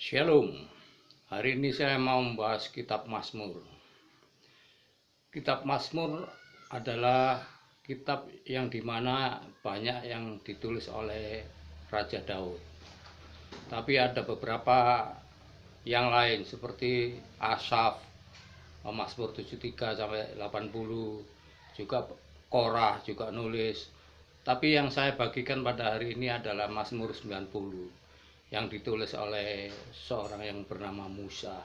Shalom. Hari ini saya mau membahas kitab Mazmur. Kitab Mazmur adalah kitab yang dimana banyak yang ditulis oleh Raja Daud. Tapi ada beberapa yang lain seperti Asaf, Mazmur 73 sampai 80, juga Korah juga nulis. Tapi yang saya bagikan pada hari ini adalah Mazmur 90 yang ditulis oleh seorang yang bernama Musa.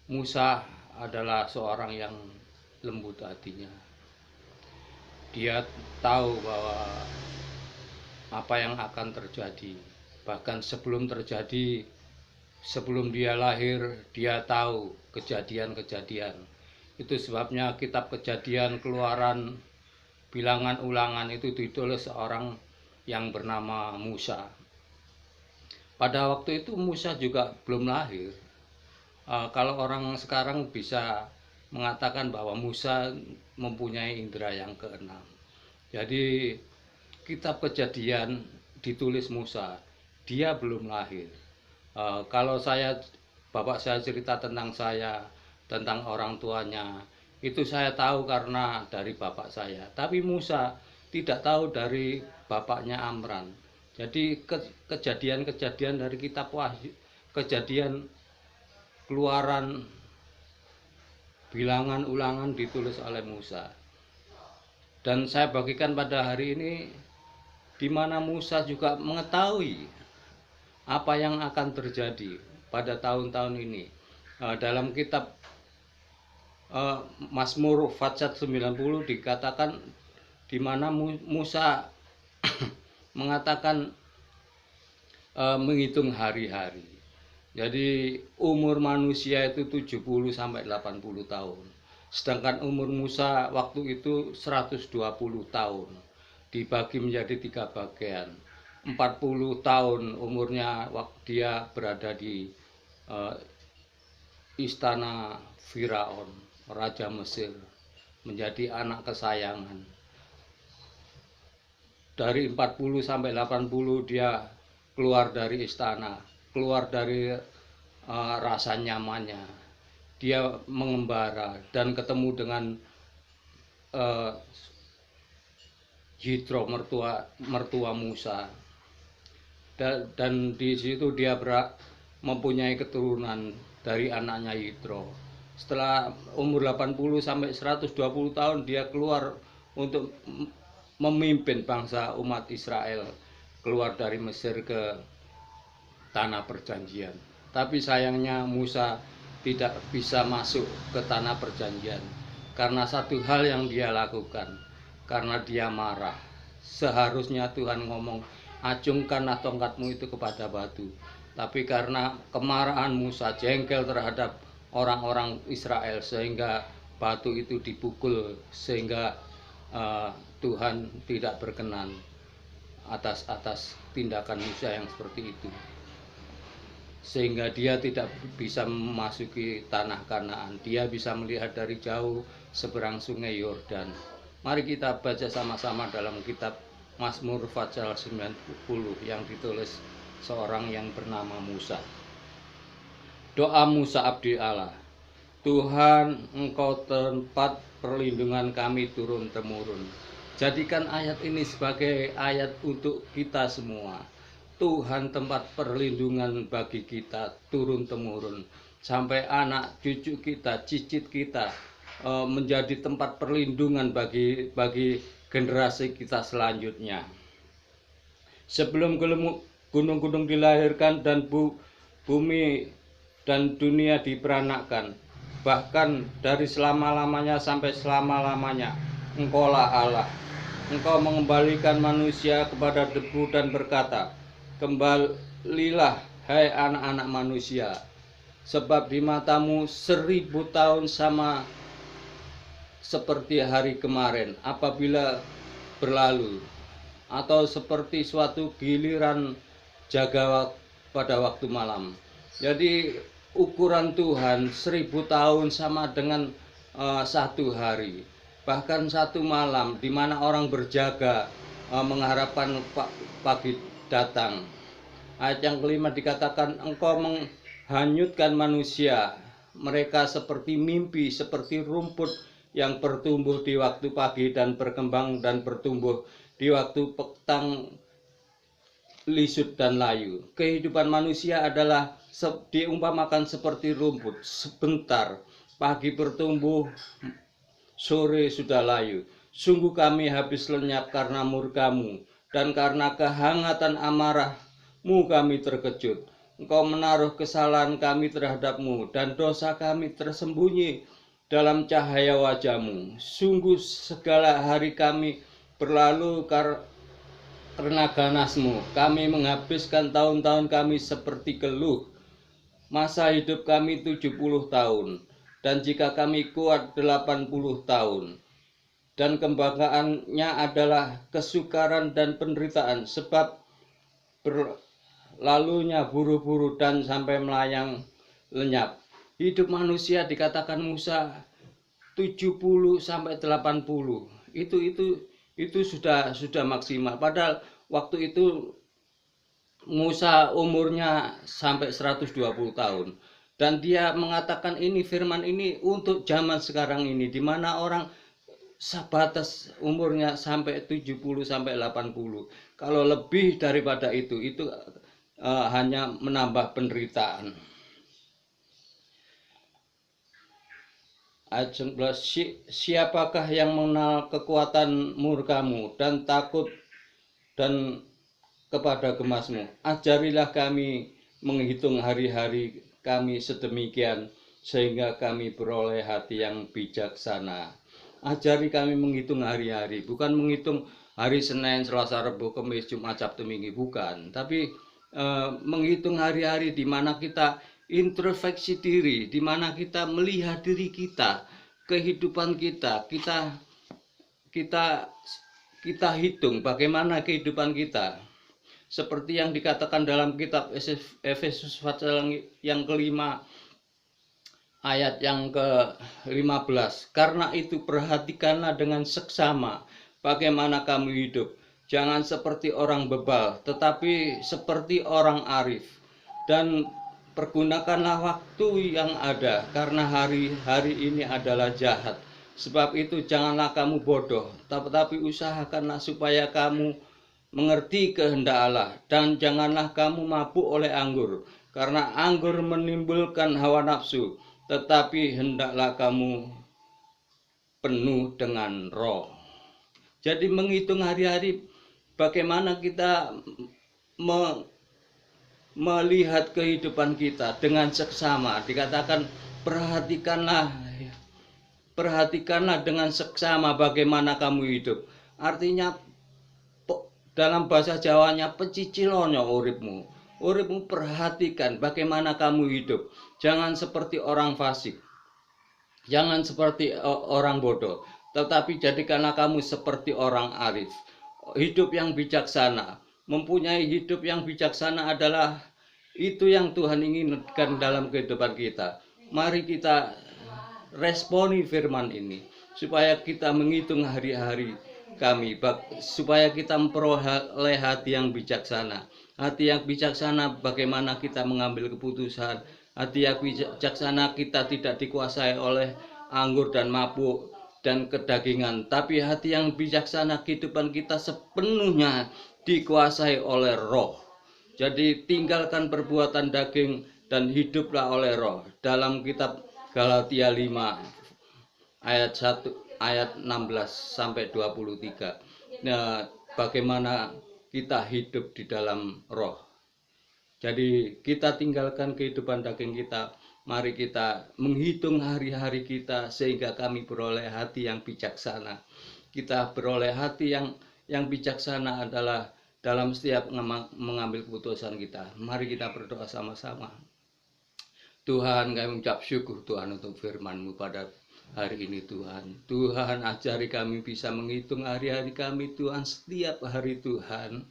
Musa adalah seorang yang lembut hatinya. Dia tahu bahwa apa yang akan terjadi, bahkan sebelum terjadi, sebelum dia lahir, dia tahu kejadian-kejadian. Itu sebabnya kitab Kejadian, Keluaran, Bilangan, Ulangan itu ditulis seorang yang bernama Musa. Pada waktu itu Musa juga belum lahir. Kalau orang sekarang bisa mengatakan bahwa Musa mempunyai indera yang keenam. Jadi kitab Kejadian ditulis Musa, dia belum lahir. Kalau bapak saya cerita tentang saya, tentang orang tuanya, itu saya tahu karena dari bapak saya. Tapi Musa tidak tahu dari bapaknya Amran. Jadi kejadian-kejadian dari kitab Wahyu, Kejadian, Keluaran, Bilangan, Ulangan ditulis oleh Musa. Dan saya bagikan pada hari ini di mana Musa juga mengetahui apa yang akan terjadi pada tahun-tahun ini. Dalam kitab Mazmur Fatsat 90 dikatakan di mana Musa mengatakan menghitung hari-hari. Jadi umur manusia itu 70 sampai 80 tahun. Sedangkan umur Musa waktu itu 120 tahun. Dibagi menjadi 3 bagian. 40 tahun umurnya waktu dia berada di istana Firaun, Raja Mesir, menjadi anak kesayangan. Dari 40 sampai 80 dia keluar dari istana, keluar dari rasa nyamannya. Dia mengembara dan ketemu dengan Yitro, mertua Musa. Dan di situ dia mempunyai keturunan dari anaknya Yitro. Setelah umur 80 sampai 120 tahun dia keluar untuk memimpin bangsa umat Israel keluar dari Mesir ke tanah perjanjian. Tapi sayangnya Musa tidak bisa masuk ke tanah perjanjian karena satu hal yang dia lakukan, karena dia marah. Seharusnya Tuhan ngomong, acungkanlah tongkatmu itu kepada batu. Tapi karena kemarahan Musa jengkel terhadap orang-orang Israel sehingga batu itu dipukul, sehingga Tuhan tidak berkenan atas tindakan Musa yang seperti itu, sehingga dia tidak bisa memasuki tanah Kanaan. Dia bisa melihat dari jauh seberang sungai Yordan. Mari kita baca sama-sama dalam kitab Mazmur Fatsal 90 yang ditulis seorang yang bernama Musa. Doa Musa abdi Allah. Tuhan, Engkau tempat perlindungan kami turun-temurun. Jadikan ayat ini sebagai ayat untuk kita semua. Tuhan tempat perlindungan bagi kita turun-temurun. Sampai anak cucu kita, cicit kita menjadi tempat perlindungan bagi generasi kita selanjutnya. Sebelum gunung-gunung dilahirkan dan bumi dan dunia diperanakkan, bahkan dari selama-lamanya sampai selama-lamanya, Engkaulah Allah. Engkau mengembalikan manusia kepada debu dan berkata, kembalilah hai anak-anak manusia, sebab di matamu 1000 tahun sama seperti hari kemarin apabila berlalu, atau seperti suatu giliran jaga pada waktu malam. Jadi ukuran Tuhan 1000 tahun sama dengan satu hari, bahkan satu malam di mana orang berjaga mengharapkan pagi datang. Ayat yang kelima dikatakan, engkau menghanyutkan manusia. Mereka seperti mimpi, seperti rumput yang bertumbuh di waktu pagi dan berkembang dan bertumbuh di waktu petang, lisut dan layu. Kehidupan manusia adalah diumpamakan seperti rumput, sebentar pagi bertumbuh, sore sudah layu. Sungguh kami habis lenyap karena murka-Mu, dan karena kehangatan amarah-Mu kami terkejut. Engkau menaruh kesalahan kami terhadap-Mu, dan dosa kami tersembunyi dalam cahaya wajah-Mu. Sungguh segala hari kami berlalu karena ganas-Mu. Kami menghabiskan tahun-tahun kami seperti keluh. Masa hidup kami 70 tahun, dan jika kami kuat 80 tahun. Dan kebanggaannya adalah kesukaran dan penderitaan, sebab berlalunya buru-buru dan sampai melayang lenyap. Hidup manusia dikatakan Musa 70 sampai 80. Itu sudah maksimal. Padahal waktu itu Musa umurnya sampai 120 tahun. Dan dia mengatakan ini, firman ini untuk zaman sekarang ini, di mana orang sebatas umurnya sampai 70 sampai 80. Kalau lebih daripada itu hanya menambah penderitaan. Ayat 11, siapakah yang mengenal kekuatan murka-Mu dan takut dan kepada gemas-Mu? Ajarilah kami menghitung hari-hari kami sedemikian, sehingga kami beroleh hati yang bijaksana. Ajari kami menghitung hari-hari, bukan menghitung hari Senin, Selasa, Rabu, Kamis, Jumat, Sabtu, Minggu, bukan. Tapi menghitung hari-hari di mana kita introspeksi diri, di mana kita melihat diri kita, kehidupan kita hitung bagaimana kehidupan kita. Seperti yang dikatakan dalam kitab Efesus pasal yang kelima, ayat yang ke-15. Karena itu perhatikanlah dengan seksama bagaimana kamu hidup. Jangan seperti orang bebal, tetapi seperti orang arif. Dan pergunakanlah waktu yang ada, karena hari-hari ini adalah jahat. Sebab itu janganlah kamu bodoh, tetapi usahakanlah supaya kamu mengerti kehendak Allah. Dan janganlah kamu mabuk oleh anggur, karena anggur menimbulkan hawa nafsu, tetapi hendaklah kamu penuh dengan roh. Jadi menghitung hari-hari, bagaimana kita melihat kehidupan kita dengan seksama. Dikatakan perhatikanlah dengan seksama bagaimana kamu hidup. Artinya dalam bahasa Jawanya, pecicilonyo uripmu. Uripmu, perhatikan bagaimana kamu hidup. Jangan seperti orang fasik, jangan seperti orang bodoh, tetapi jadikanlah kamu seperti orang arif. Hidup yang bijaksana. Mempunyai hidup yang bijaksana adalah itu yang Tuhan inginkan dalam kehidupan kita. Mari kita responi firman ini, supaya kita menghitung hari-hari kami, supaya kita memperoleh hati yang bijaksana. Hati yang bijaksana bagaimana kita mengambil keputusan. Hati yang bijaksana kita tidak dikuasai oleh anggur dan mabuk dan kedagingan, tapi hati yang bijaksana kehidupan kita sepenuhnya dikuasai oleh roh. Jadi tinggalkan perbuatan daging dan hiduplah oleh roh. Dalam kitab Galatia 5 ayat 1 ayat 16 sampai 23. Nah, bagaimana kita hidup di dalam roh. Jadi kita tinggalkan kehidupan daging kita. Mari kita menghitung hari-hari kita sehingga kami beroleh hati yang bijaksana. Kita beroleh hati yang bijaksana adalah dalam setiap mengambil keputusan kita. Mari kita berdoa sama-sama. Tuhan, kami mengucap syukur Tuhan untuk firman-Mu pada hari ini Tuhan. Tuhan, ajari kami bisa menghitung hari-hari kami Tuhan, setiap hari Tuhan.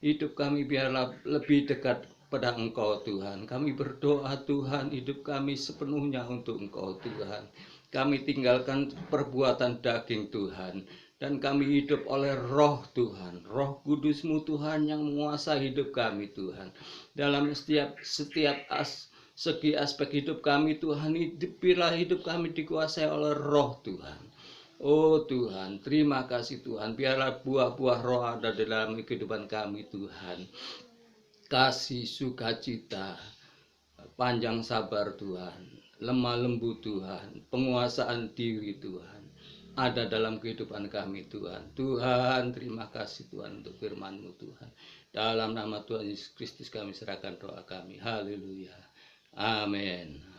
Hidup kami biarlah lebih dekat pada Engkau Tuhan. Kami berdoa Tuhan, hidup kami sepenuhnya untuk Engkau Tuhan. Kami tinggalkan perbuatan daging Tuhan. dan kami hidup oleh Roh Tuhan, Roh Kudus-Mu Tuhan yang menguasai hidup kami Tuhan. Dalam setiap segi aspek hidup kami Tuhan, biarlah hidup kami dikuasai oleh Roh Tuhan. Oh Tuhan, terima kasih Tuhan, biarlah buah-buah roh ada dalam kehidupan kami Tuhan. Kasih, sukacita, panjang sabar Tuhan, lemah lembut Tuhan, penguasaan diri Tuhan, ada dalam kehidupan kami Tuhan. Tuhan, terima kasih Tuhan untuk firman-Mu Tuhan. Dalam nama Tuhan Yesus Kristus kami serahkan doa kami. Haleluya. Amin.